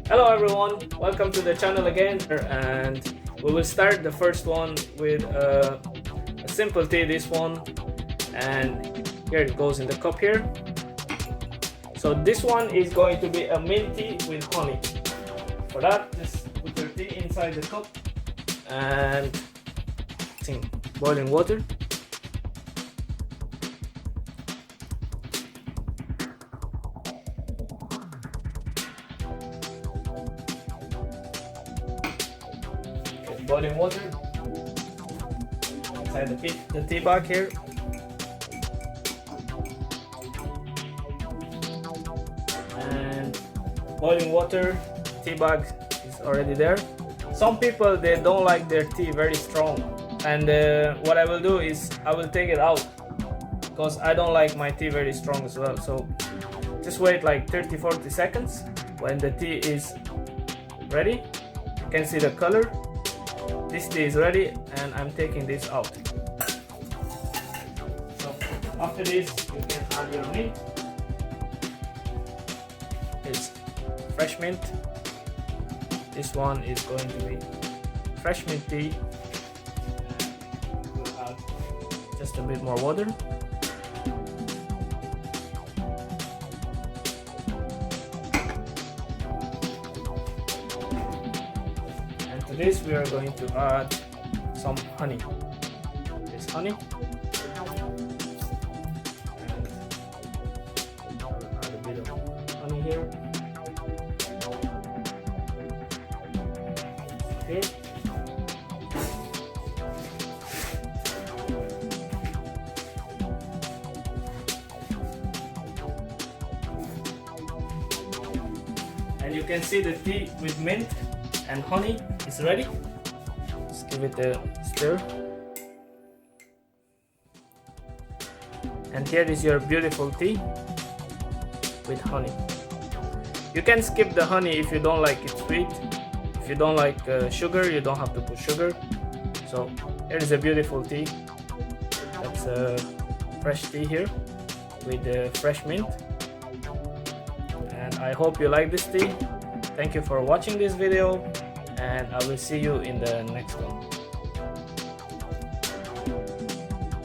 Hello everyone, welcome to the channel again, and we will start the first one with a simple tea, this one, and here it goes in the cup here. So this one is going to be a mint tea with honey. For that, just put your tea inside the cup and boiling water. Boiling water inside the tea bag here, and boiling water, tea bag is already there. Some people, they don't like their tea very strong, and what I will do is I will take it out because I don't like my tea very strong as well. So just wait like 30-40 seconds. When the tea is ready, you can see the color. This tea is ready, and I'm taking this out. So after this, you can add your mint. It's fresh mint. This one is going to be fresh mint tea. We'll add just a bit more water. To this we are going to add some honey. This honey, and I will add a bit of honey here. Okay. And you can see the tea with mint and honey is ready. Just give it a stir. And here is your beautiful tea with honey. You can skip the honey if you don't like it sweet. If you don't like sugar, you don't have to put sugar. So here is a beautiful tea. That's a fresh tea here with fresh mint. And I hope you like this tea. Thank you for watching this video, and I will see you in the next one.